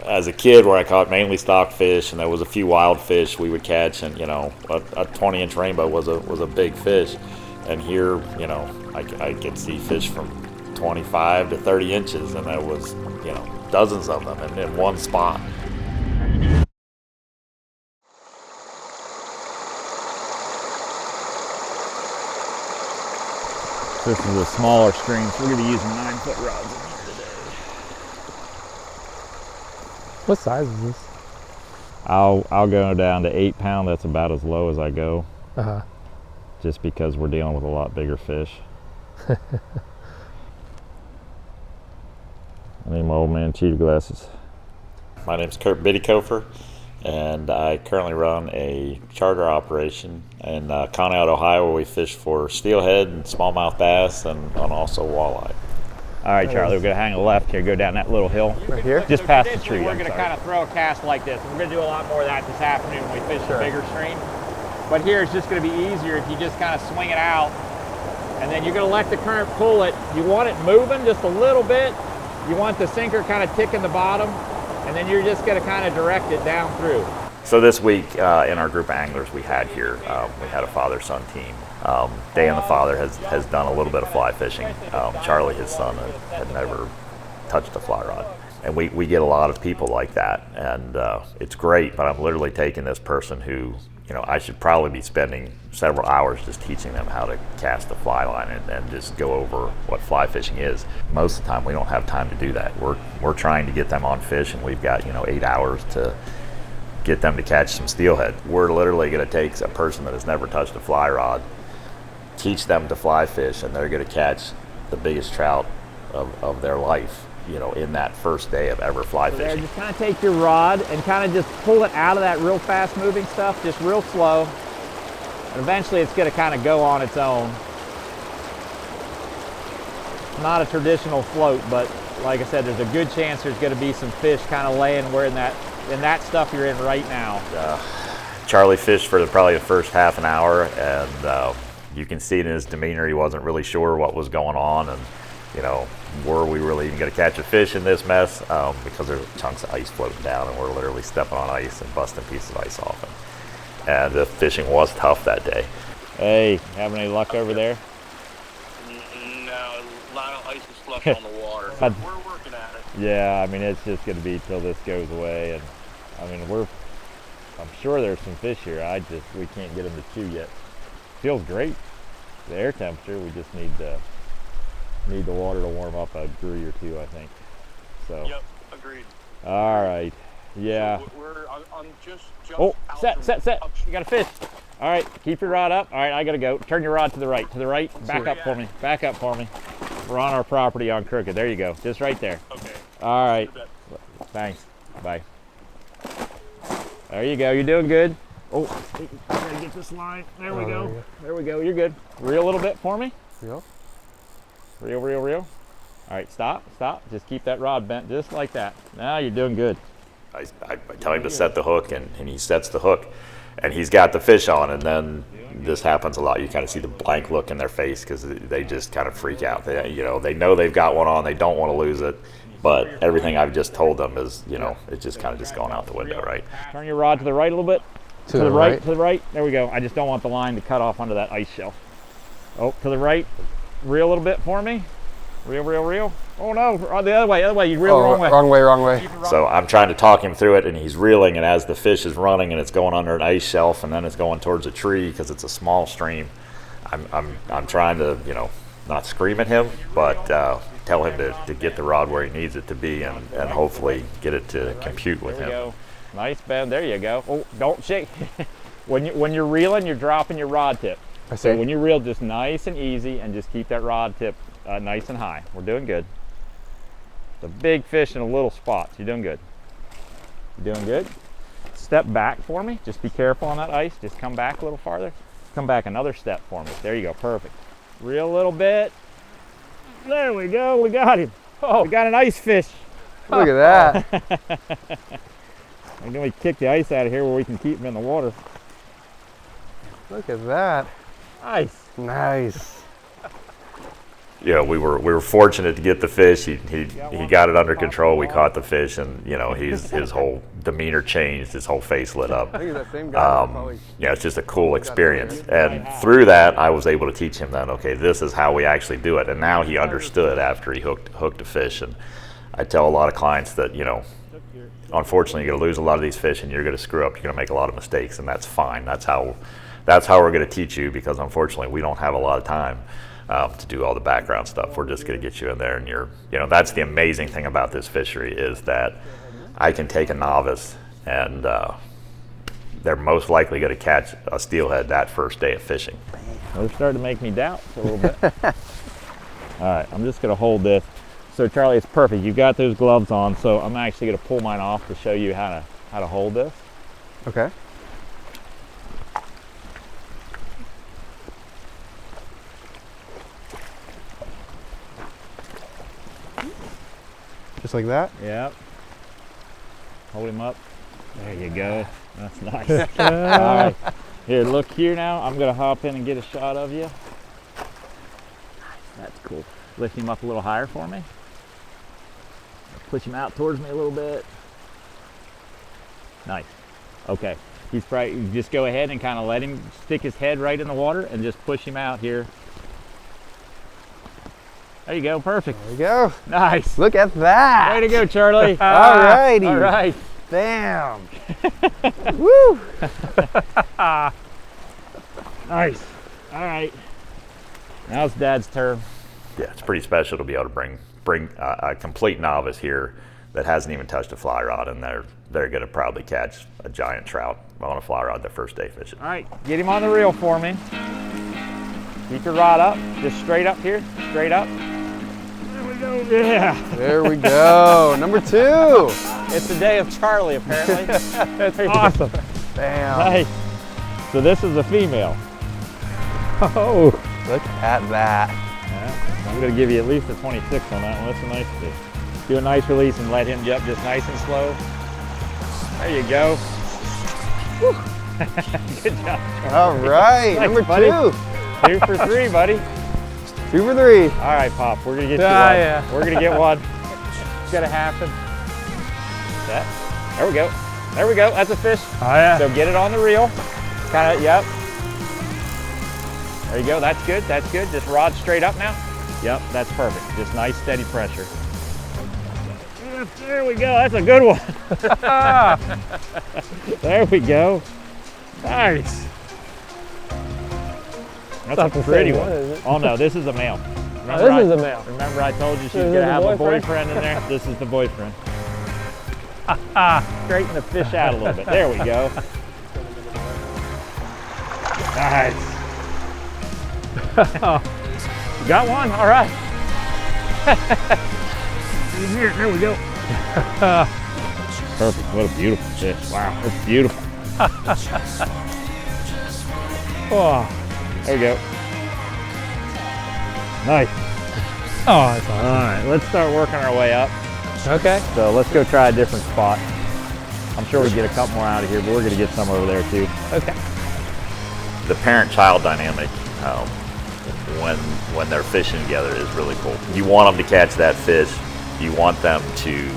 as a kid, where I caught mainly stockfish, and there was a few wild fish we would catch, and you know, a 20-inch rainbow was a big fish, and here, you know, I could see fish from 25 to 30 inches, and there was, you know, dozens of them in one spot. This is a smaller stream, so we're going to be using 9-foot rods in here today. What size is this? I'll go down to 8-pound. That's about as low as I go. Uh-huh. Just because we're dealing with a lot bigger fish. I need my old man cheetah glasses. My name's Kurt Biddykofer, and I currently run a charter operation in Conneaut, Ohio, where we fish for steelhead and smallmouth bass and also walleye. All right, Charlie, we're going to hang a left here, go down that little hill. Right here? Just past the tree. We're going to kind of throw a cast like this. We're going to do a lot more of that this afternoon when we fish the bigger stream. But here it's just going to be easier if you just kind of swing it out, and then you're going to let the current pull it. You want it moving just a little bit. You want the sinker kind of ticking the bottom, and then you're just going to kind of direct it down through. So this week in our group of anglers we had here, we had a father-son team. Dan, the father, has done a little bit of fly fishing. Charlie, his son, had never touched a fly rod. And we get a lot of people like that, and it's great, but I'm literally taking this person who, you know, I should probably be spending several hours just teaching them how to cast a fly line and just go over what fly fishing is. Most of the time we don't have time to do that. We're trying to get them on fish, and we've got, you know, 8 hours to get them to catch some steelhead. We're literally going to take a person that has never touched a fly rod, teach them to fly fish, and they're going to catch the biggest trout of their life, you know, in that first day of ever fly fishing. There, just kind of take your rod and kind of just pull it out of that real fast moving stuff, just real slow. And eventually it's going to kind of go on its own. Not a traditional float, but like I said, there's a good chance there's going to be some fish kind of laying where in that stuff you're in right now. Charlie fished for probably the first half an hour, and you can see it in his demeanor. He wasn't really sure what was going on, and you know, were we really even going to catch a fish in this mess? Because there's chunks of ice floating down, and we're literally stepping on ice and busting pieces of ice off. And the fishing was tough that day. Hey, having any luck over there? No, a lot of ice is slush on the water. We're working at it. Yeah, I mean, it's just going to be till this goes away, and I mean, I'm sure there's some fish here. We can't get them to chew yet. Feels great. The air temperature, we just need the water to warm up a degree or two, I think. So. Yep, agreed. All right. Yeah. So I'm just Oh, set. You got a fish. All right, keep your rod up. All right, I got to go. Turn your rod to the right. Back up for me. Back up for me. We're on our property on Crooked. There you go. Just right there. Okay. All right. Thanks. Bye. There you go. You're doing good. Oh, I gotta get this line. There we go. There we go. You're good. Reel a little bit for me. Reel. Reel. All right, stop. Just keep that rod bent just like that. Now you're doing good. I tell him to set the hook, and he sets the hook, and he's got the fish on, and then this happens a lot. You kind of see the blank look in their face because they just kind of freak out. They know they've got one on. They don't want to lose it, but everything I've just told them is, you know, it's just kind of just going out the window, right? Turn your rod to the right a little bit. To the right. To the right. There we go. I just don't want the line to cut off onto that ice shelf. Oh, to the right. Reel a little bit for me. Reel. Oh no, the other way. You reel the wrong way. Wrong way. So I'm trying to talk him through it, and he's reeling, and as the fish is running and it's going under an ice shelf, and then it's going towards a tree because it's a small stream, I'm trying to, you know, not scream at him, but tell him to get the rod where he needs it to be, and hopefully get it to compute with him. Go. Nice bend. There you go. Oh, don't shake. When you're reeling, you're dropping your rod tip. I see. So when you reel, just nice and easy, and just keep that rod tip nice and high. We're doing good. It's a big fish in a little spot. You're doing good. You're doing good. Step back for me. Just be careful on that ice. Just come back a little farther. Come back another step for me. There you go. Perfect. Reel a little bit. There we go. We got him. Oh, we got an ice fish. Look at that. And then we kick the ice out of here where we can keep them in the water. Look at that. Nice. Nice. you know, we were fortunate to get the fish. He got it under control. We caught the fish, and you know, his whole demeanor changed. His whole face lit up. Yeah, it's just a cool experience. And through that, I was able to teach him that, okay, this is how we actually do it. And now he understood after he hooked a fish. And I tell a lot of clients that, you know, unfortunately, you're going to lose a lot of these fish, and you're going to screw up. You're going to make a lot of mistakes, and that's fine. That's how we're going to teach you, because unfortunately, we don't have a lot of time to do all the background stuff. We're just going to get you in there, and you know, that's the amazing thing about this fishery, is that I can take a novice, and they're most likely going to catch a steelhead that first day of fishing. They're starting to make me doubt a little bit. All right, I'm just going to hold this. So Charlie, it's perfect. You've got those gloves on, so I'm actually going to pull mine off to show you how to hold this. Okay. Just like that? Yep. Hold him up. There you go. That's nice. All right. Here, look here now. I'm going to hop in and get a shot of you. That's cool. Lift him up a little higher for me. Push him out towards me a little bit. Nice. Okay. He's probably, just go ahead and kind of let him stick his head right in the water and just push him out here. There you go. Perfect. There we go. Nice. Look at that. Way to go, Charlie. All righty. All right. Bam. Woo. Nice. All right. Now it's Dad's turn. Yeah, it's pretty special to be able to bring a complete novice here that hasn't even touched a fly rod, and they're going to probably catch a giant trout on a fly rod their first day fishing. All right, get him on the reel for me. Keep your rod up, just straight up here, straight up. There we go, yeah. There we go, number 2. It's the day of Charlie, apparently. That's awesome. Bam. Nice. So this is a female. Oh. Look at that. Yeah, I'm going to give you at least a 26 on that one. That's a nice fish. Do a nice release and let him jump just nice and slow. There you go. Good job, Charlie. All right, Nice, number buddy. 2. 2 for 3, buddy. 2 for 3. All right, Pop, we're going to get you one. Yeah. We're going to get one. It's going to happen. That. There we go. There we go. That's a fish. Oh yeah. So get it on the reel. Kind of, yep. There you go. That's good. That's good. Just rod straight up now. Yep, that's perfect. Just nice, steady pressure. There we go. That's a good one. There we go. Nice. That's a pretty one. Oh no, this is a male. Remember This is a male. Remember I told you she's This is gonna the have a boyfriend? boyfriend in there? This is the boyfriend. Straighten the fish out a little bit. There we go. Nice. You got one? All right. Here, there we go. Perfect. What a beautiful fish. Wow, that's beautiful. Oh, there we go. Nice. Oh, that's awesome. All right, let's start working our way up. Okay. So let's go try a different spot. I'm sure we get a couple more out of here, but we're going to get some over there too. Okay. The parent-child dynamic, when they're fishing together, is really cool. You want them to catch that fish. You want them to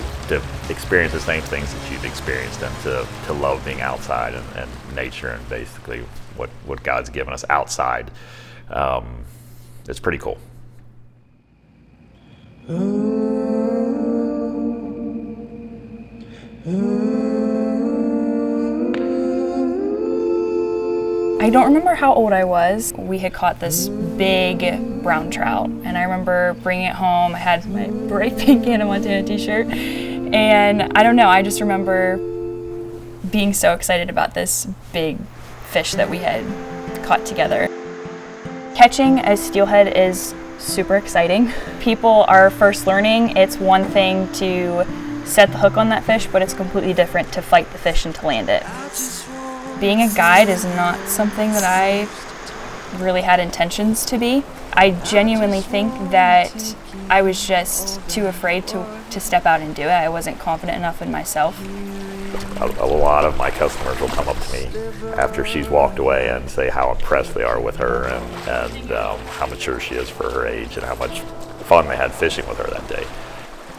experience the same things that you've experienced, and to love being outside and nature, and basically what God's given us outside. It's pretty cool. I don't remember how old I was. We had caught this big brown trout, and I remember bringing it home. I had my bright pink Hannah Montana t-shirt, and I don't know, I just remember being so excited about this big fish that we had caught together. Catching a steelhead is super exciting. People are first learning. It's one thing to set the hook on that fish, but it's completely different to fight the fish and to land it. Being a guide is not something that I really had intentions to be. I genuinely think that I was just too afraid to step out and do it. I wasn't confident enough in myself. A lot of my customers will come up to me after she's walked away and say how impressed they are with her, and how mature she is for her age, and how much fun they had fishing with her that day.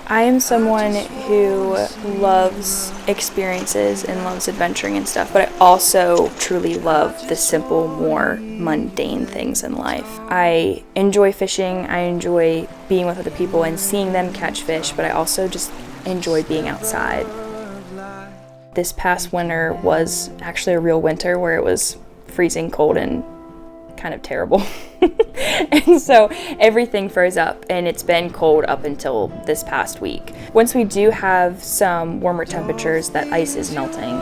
I am someone who loves experiences and loves adventuring and stuff, but I also truly love the simple, more mundane things in life. I enjoy fishing, I enjoy being with other people and seeing them catch fish, but I also just enjoy being outside. This past winter was actually a real winter where it was freezing cold and kind of terrible. And so everything froze up, and it's been cold up until this past week. Once we do have some warmer temperatures, that ice is melting.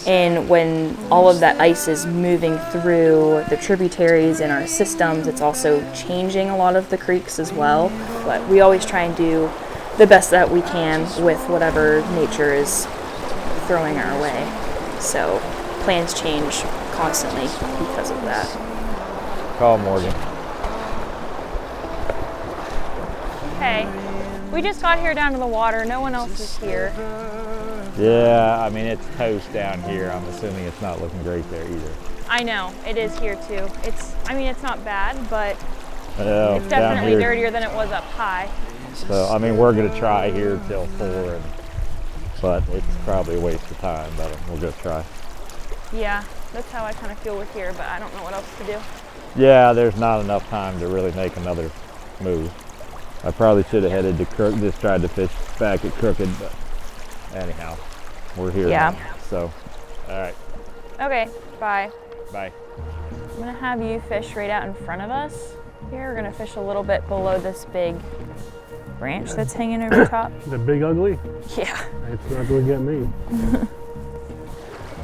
And when all of that ice is moving through the tributaries in our systems, it's also changing a lot of the creeks as well. But we always try and do the best that we can with whatever nature is throwing our way. So plans change constantly because of that. Call Morgan. Hey, we just got here down to the water. No one else is here. Yeah, I mean, it's toast down here. I'm assuming it's not looking great there either. I know, it is here too. It's not bad, but it's down definitely here, dirtier than it was up high. So, I mean, we're going to try here till 4, but it's probably a waste of time, but we'll just try. Yeah, that's how I kind of feel with here, but I don't know what else to do. Yeah, there's not enough time to really make another move. I probably should have headed to Crook, just tried to fish back at Crooked, but anyhow, we're here now, so, all right. Okay, bye. Bye. I'm gonna have you fish right out in front of us. Here, we're gonna fish a little bit below this big branch that's hanging over top. The big ugly? Yeah. It's not gonna get me.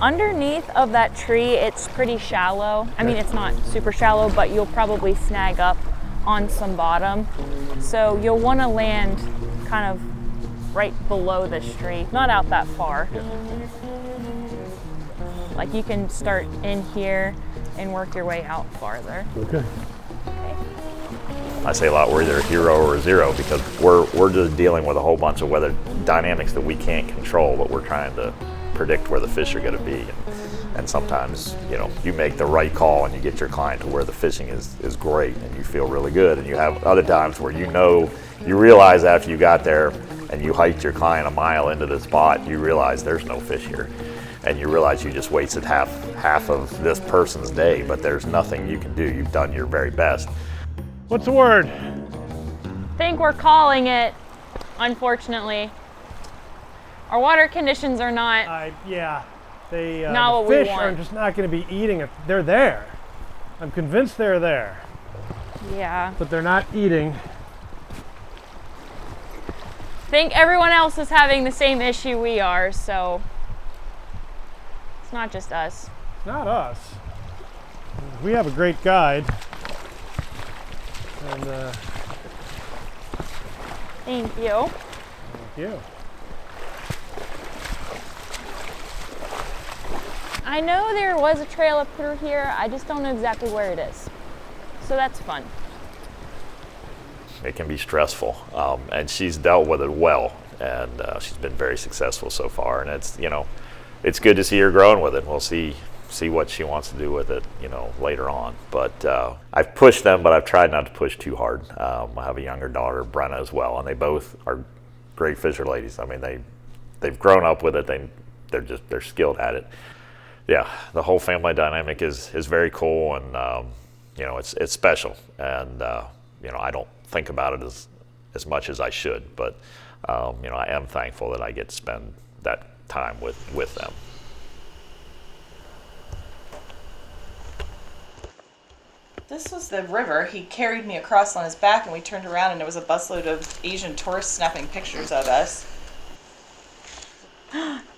Underneath of that tree, it's pretty shallow. I mean, it's not super shallow, but you'll probably snag up on some bottom. So you'll want to land kind of right below this tree, not out that far. Like you can start in here and work your way out farther. Okay. I say a lot, we're either a hero or a zero, because we're just dealing with a whole bunch of weather dynamics that we can't control, but we're trying to predict where the fish are going to be. And sometimes, you know, you make the right call and you get your client to where the fishing is great and you feel really good. And you have other times where you realize after you got there and you hiked your client a mile into the spot, you realize there's no fish here. And you realize you just wasted half of this person's day, but there's nothing you can do. You've done your very best. What's the word? I think we're calling it, unfortunately. Our water conditions are not Yeah. They, not the what we fish want. are just not going to be eating it. They're there. I'm convinced they're there, Yeah. but they're not eating. I think everyone else is having the same issue we are, so it's not just us. Not us. We have a great guide. And Thank you. thank you. I know there was a trail up through here, I just don't know exactly where it is. So that's fun. It can be stressful, and she's dealt with it well, and she's been very successful so far. And it's, you know, it's good to see her growing with it. We'll see what she wants to do with it, you know, later on. But I've pushed them, but I've tried not to push too hard. I have a younger daughter, Brenna, as well, and they both are great fisher ladies. I mean, they've grown up with it. They're skilled at it. Yeah, the whole family dynamic is very cool, and you know, it's special. And you know, I don't think about it as much as I should, but you know, I am thankful that I get to spend that time with them. This was the river. He carried me across on his back, and we turned around, and there was a busload of Asian tourists snapping pictures of us.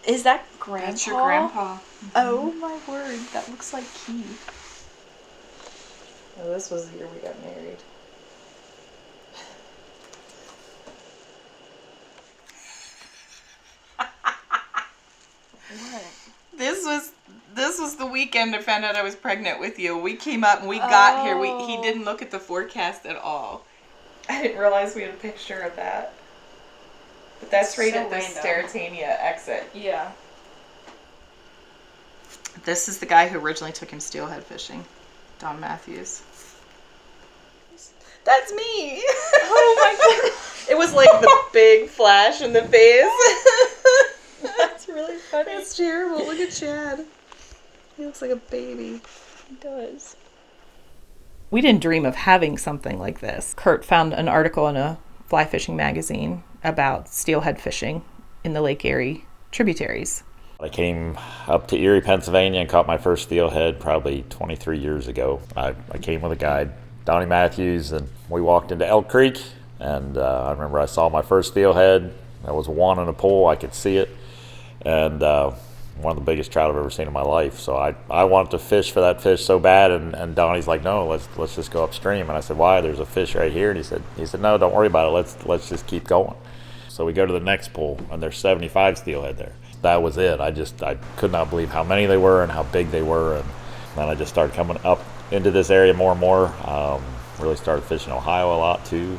Is that Grandpa? That's your grandpa. Oh my word, that looks like Keith. Oh, this was the year we got married. What? This was the weekend I found out I was pregnant with you. We came up and we got here. He didn't look at the forecast at all. I didn't realize we had a picture of that. But that's right So at the random. Steritania exit. Yeah. This is the guy who originally took him steelhead fishing, Don Matthews. That's me. Oh my god. It was like the big flash in the face. That's really funny. It's terrible. Look at Chad. He looks like a baby. He does. We didn't dream of having something like this. Kurt found an article in a fly fishing magazine about steelhead fishing in the Lake Erie tributaries. I came up to Erie, Pennsylvania and caught my first steelhead probably 23 years ago. I came with a guide, Donnie Matthews, and we walked into Elk Creek, and I remember I saw my first steelhead. There was one in a pool, I could see it, and one of the biggest trout I've ever seen in my life. So I wanted to fish for that fish so bad, and Donnie's like, no, let's just go upstream. And I said, why? There's a fish right here. And he said, no, don't worry about it. Let's just keep going. So we go to the next pool, and there's 75 steelhead there. That was it. I could not believe how many they were and how big they were. And then I just started coming up into this area more and more. Really started fishing Ohio a lot too.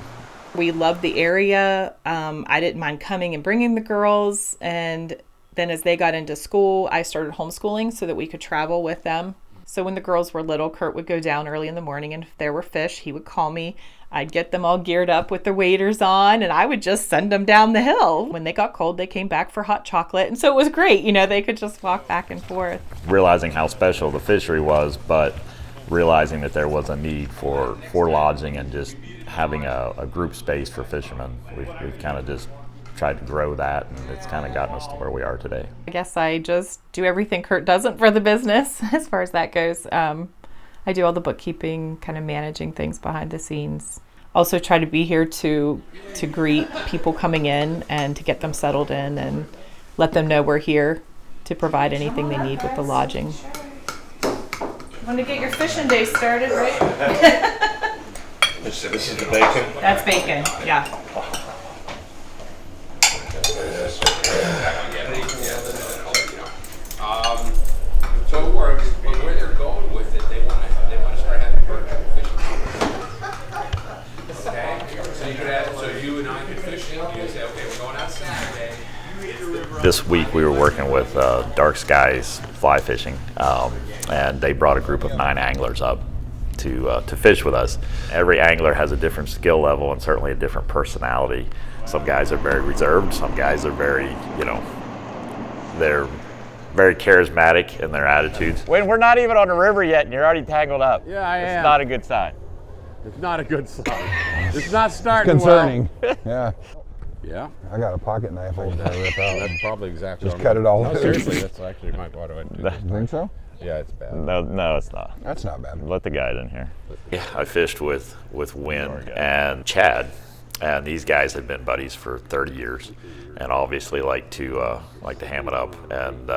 We loved the area. I didn't mind coming and bringing the girls. And then as they got into school, I started homeschooling so that we could travel with them. So when the girls were little, Kurt would go down early in the morning, and if there were fish, he would call me. I'd get them all geared up with their waders on, and I would just send them down the hill. When they got cold, they came back for hot chocolate. And so it was great. You know, they could just walk back and forth. Realizing how special the fishery was, but realizing that there was a need for lodging and just having a group space for fishermen. We've kind of just tried to grow that, and it's kind of gotten us to where we are today. I guess I just do everything Kurt doesn't for the business as far as that goes. I do all the bookkeeping, kind of managing things behind the scenes. Also try to be here to greet people coming in and to get them settled in and let them know we're here to provide anything they need with the lodging. Want to get your fishing day started, right? This is the bacon? That's bacon, yeah. So it works, but where they're going with it, they want to start having virtual fishing. Okay, so you and I could fish in. You say, okay, we're going out Saturday. This week we were working with Dark Skies Fly Fishing, and they brought a group of 9 anglers up to fish with us. Every angler has a different skill level and certainly a different personality. Some guys are very reserved, some guys are very, they're very charismatic in their attitudes. When we're not even on the river yet and you're already tangled up. Yeah, I am. It's not a good sign. It's not a good sign. It's not starting Concerning. well. Yeah. Yeah. I got a pocket knife I can rip out. That's probably exactly. Just cut it all No, loose. seriously, that's actually might want to. You think so? Yeah, it's bad. No, it's not. That's not bad. Let the guide in here. Yeah, I fished with Wynn and Chad, and these guys had been buddies for 30 years, and obviously like to ham it up and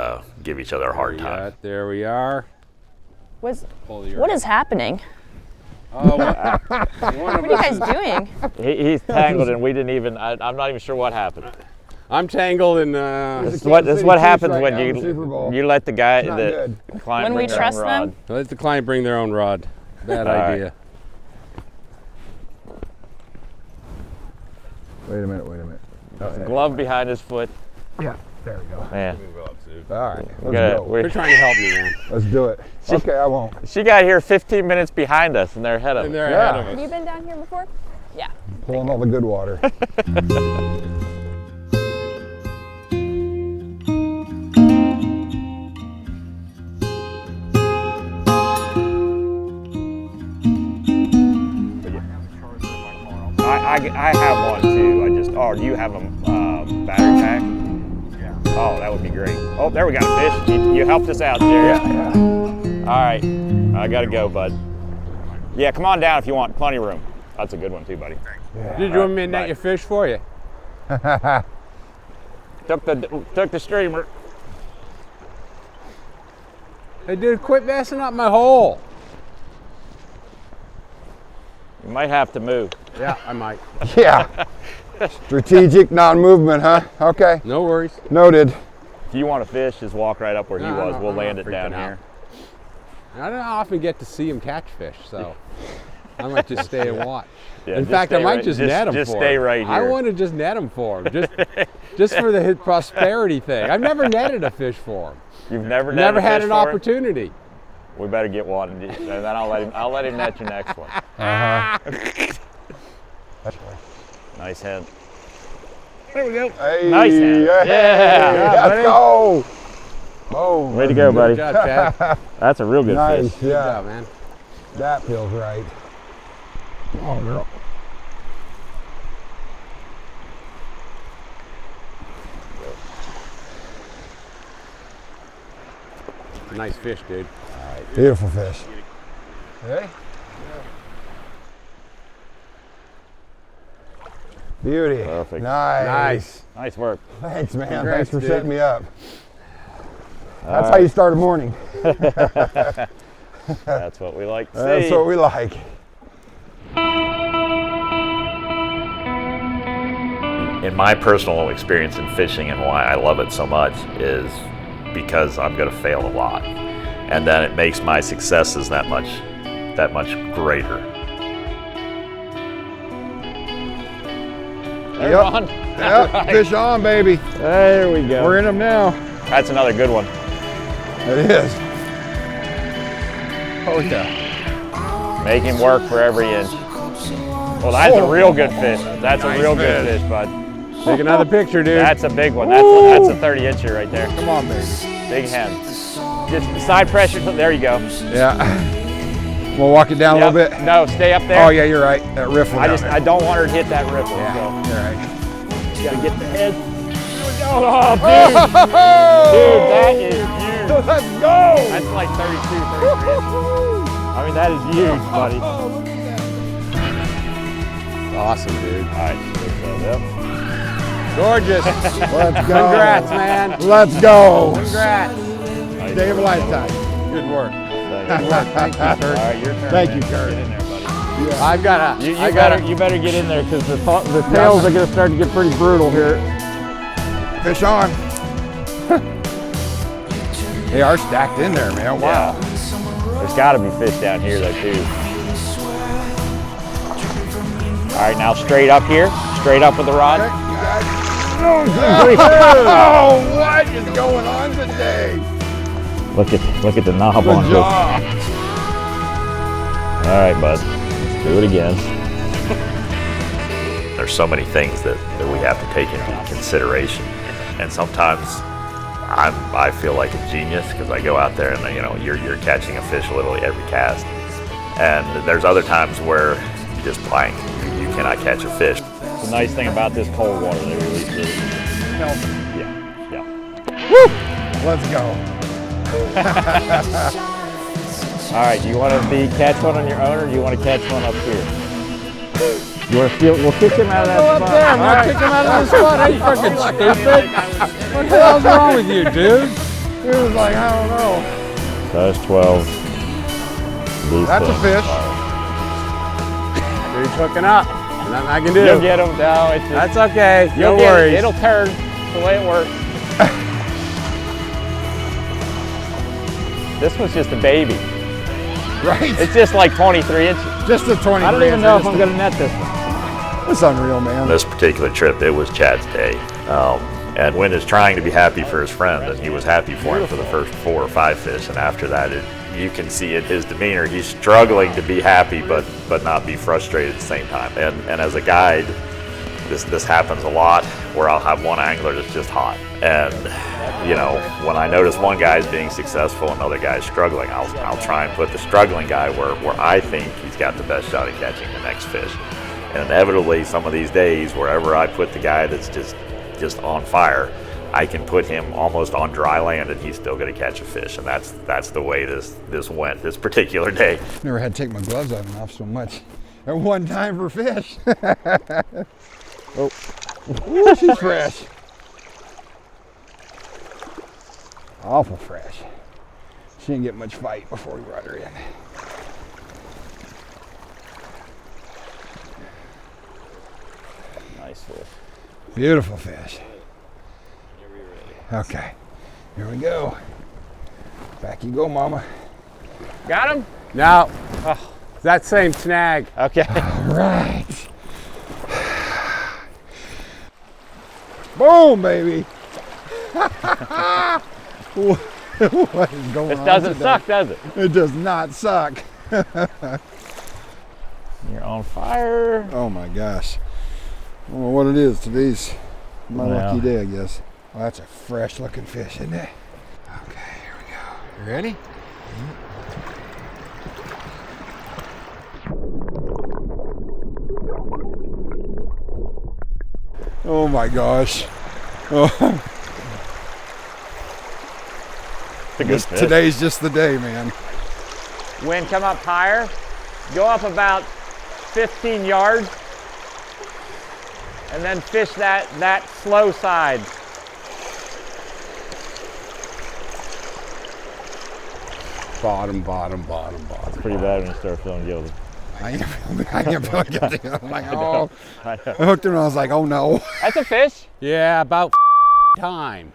give each other a hard time. There we are. What is happening? Oh, What are you guys doing? He's tangled and we didn't even, I'm not even sure what happened. I'm tangled in. This is what happens when you let the guy, the client When we bring their trust own them? rod. Let the client bring their own rod. Bad idea. Wait a minute. Glove behind his foot. Yeah, there we go. Man, All right, let's go. You're trying to help me, man. Let's do it. Okay, I won't. she got here 15 minutes behind us and they're ahead of And us. they're Yeah. ahead of Have us. you been down here before? Yeah. Pulling all the good water. I have one too. Oh, do you have a battery pack? Yeah. Oh, that would be great. Oh, there we got a fish. You helped us out, Jerry. Yeah. All right, I gotta go, bud. Yeah, come on down if you want. Plenty of room. That's a good one too, buddy. Did you want me to net your fish for you? Took the streamer. Hey, dude, quit messing up my hole. You might have to move. Yeah, I might. Yeah. Strategic non-movement, huh? Okay. No worries. Noted. If you want to fish, just walk right up where he was. We'll I'm land not it down freaking out. here. I don't often get to see him catch fish, so I might just stay and watch. Yeah, In just fact, I stay might right- just net him just for stay him. right I here. want to just net him for him, just for the prosperity thing. I've never netted a fish for him. You've never Never had fish an for him? opportunity. We better get one, and then I'll let him net your next one. Nice head. There we go. Hey, Nice head. Yeah. Let's go. Oh, Way to go, buddy. Good job, Chad. That's a real good Nice, fish. Good yeah. job, man. That feels right. Oh, girl. Nice fish, dude. Beautiful fish. Hey? Beauty. Perfect. Nice. Nice work. Thanks, man. Congrats, Thanks for dude. setting me up. That's how you start a morning. That's what we like to see. That's what we like. In my personal experience in fishing and why I love it so much is because I'm going to fail a lot, and then it makes my successes that much greater. They're on. Yep. Fish on, baby. There we go. We're in them now. That's another good one. It is. Oh yeah. Make him work for every inch. Well, that's a real good fish. That's a real good fish, bud. Take another picture, dude. That's a big one. That's a 30 incher right there. Come on, baby. Big hand. Just side pressure. There you go. Yeah. We'll walk it down a little bit. No, stay up there. Oh yeah, you're right. That riffle. I don't want her to hit that riffle. Yeah, So. you're right. You gotta get the head. Oh, dude, that is huge. Let's go. That's like 32, 33 inches. I mean, that is huge, buddy. Awesome, dude. All right, yep. Gorgeous. Let's go. Congrats, man. Let's go. Congrats. Nice Day of a work. lifetime. Good work. Thank you, Kurt. All right, your turn. Thank man. you, Kurt. Get in there, buddy. I've got a. You better get in there because the tails are going to start to get pretty brutal here. Fish on. They are stacked in there, man. Wow. Yeah. There's got to be fish down here though too. All right, now straight up here. Straight up with the rod. Oh, what is going on today? Look at the knob on this. All right, bud. Let's do it again. There's so many things that we have to take into consideration, and sometimes I feel like a genius because I go out there and you're catching a fish literally every cast, and there's other times where you just blank. You cannot catch a fish. The nice thing about this cold water, they release really healthy. Yeah. Woo! Let's go. All right, do you want to catch one on your own, or do you want to catch one up here? You want to feel? We'll kick him out of that Go spot. up there. I'm gonna kick him out of the spot. Are you fucking stupid? What the hell's wrong with you, dude? He was like, I don't know. Size 12. These That's a things. fish. Dude's hooking up. Nothing I can do. You'll get him. No, it's just, That's okay. No you'll get worries. it. It'll turn. It's the way it works. This one's just a baby. Right? It's just like 23 inches. Just a 20. I don't even know if I'm going to net this one. It's unreal, man. This particular trip, it was Chad's day. And Wynn is trying to be happy for his friend, and he was happy for him for the first 4 or 5 fish. And after that, you can see in his demeanor, he's struggling to be happy, but not be frustrated at the same time. And as a guide, this happens a lot where I'll have one angler that's just hot. And when I notice one guy's being successful and another guy's struggling, I'll try and put the struggling guy where I think he's got the best shot at catching the next fish. And inevitably, some of these days, wherever I put the guy that's just on fire, I can put him almost on dry land and he's still going to catch a fish. And that's the way this went this particular day. Never had to take my gloves off so much at one time for fish. Oh, ooh, she's fresh. Awful fresh. She didn't get much fight before we brought her in. Nice fish. Beautiful fish. Okay, here we go. Back you go, mama. Got him? No. Oh, that same snag. Okay. All right. Boom, baby. What is going on? This doesn't today? suck, does it? It does not suck. You're on fire. Oh my gosh. I don't know what it is. Today's my Yeah. lucky day, I guess. Well, that's a fresh looking fish, isn't it? Okay, here we go. You ready? Oh my gosh. Oh, It's a good fish. today's just the day, man. Wind come up higher, go up about 15 yards, and then fish that slow side. Bottom. Pretty bad when you start feeling guilty. I am feeling guilty. I'm like, oh. I hooked him and I was like, oh no. That's a fish. Yeah, about time.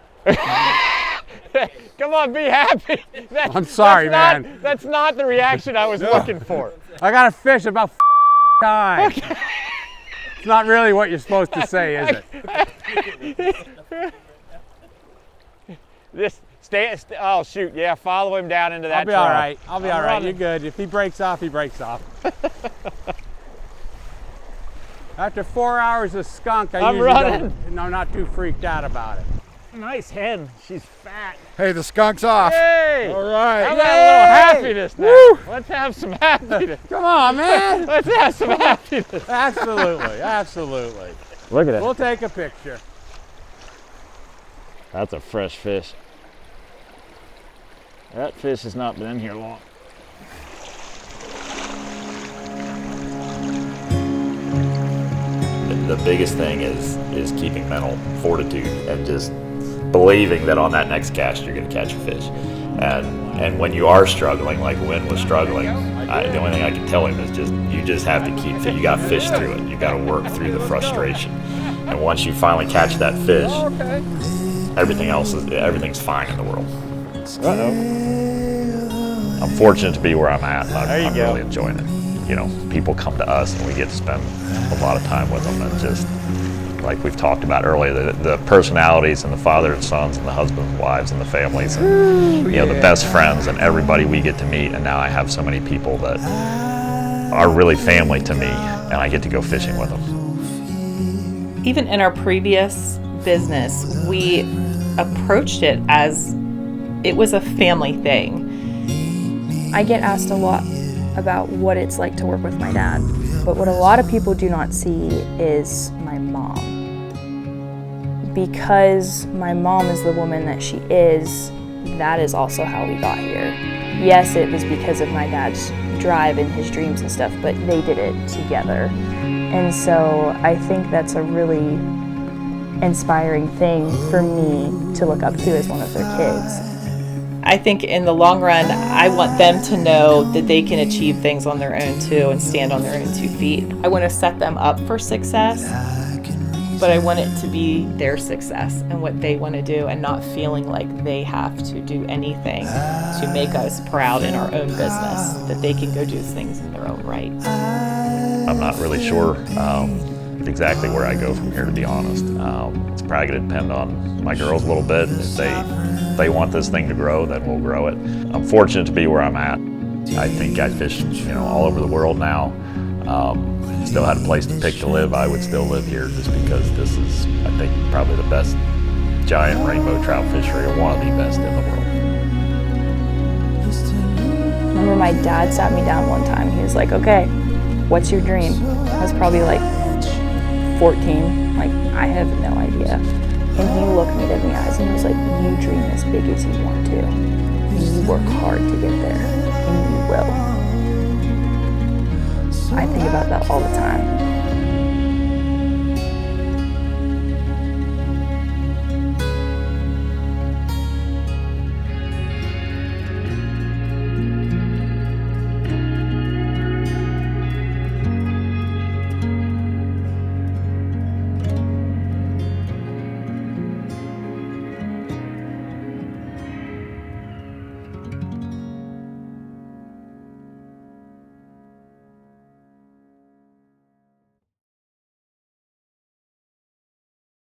Come on, be happy. I'm sorry, man. That's not the reaction I was looking for. I got a fish about time. It's not really what you're supposed to say, is it? Oh shoot, yeah, follow him down into that I'll be trough. all right. I'll be all right. running. You're good. If he breaks off, he breaks off. After 4 hours of skunk, I'm usually running. I'm not too freaked out about it. Nice hen, she's fat. Hey, the skunk's off. Hey! All right. How about a little happiness now? Woo! Let's have some happiness. Come on, man. Let's have some happiness. Absolutely. Look at that. We'll take a picture. That's a fresh fish. That fish has not been in here long. The biggest thing is keeping mental fortitude and just believing that on that next cast you're going to catch a fish. And when you are struggling, like Wynn was struggling, the only thing I can tell him is you just have to keep it. You got to fish through it. You got to work through the frustration. And once you finally catch that fish, everything's fine in the world. I'm fortunate to be where I'm at. I'm really enjoying it. You know, people come to us and we get to spend a lot of time with them, and just like we've talked about earlier, the personalities and the father and sons and the husbands and wives and the families and the best friends and everybody we get to meet. And now I have so many people that are really family to me, and I get to go fishing with them. Even in our previous business, we approached it as it was a family thing. I get asked a lot about what it's like to work with my dad, but what a lot of people do not see is my mom. Because my mom is the woman that she is, that is also how we got here. Yes, it was because of my dad's drive and his dreams and stuff, but they did it together. And so I think that's a really inspiring thing for me to look up to as one of their kids. I think in the long run, I want them to know that they can achieve things on their own too and stand on their own 2 feet. I want to set them up for success, but I want it to be their success and what they want to do, and not feeling like they have to do anything to make us proud in our own business, that they can go do things in their own right. I'm not really sure exactly where I go from here, to be honest. It's probably going to depend on my girls a little bit. If they want this thing to grow, then we'll grow it. I'm fortunate to be where I'm at. I think I fish, all over the world now. Still had a place to pick to live, I would still live here, just because this is, I think, probably the best giant rainbow trout fishery, or one of the best in the world. I remember my dad sat me down one time. He was like, okay, what's your dream? I was probably like 14, like I have no idea. And he looked me in the eyes and he was like, you dream as big as you want to. And you work hard to get there, and you will. I think about that all the time.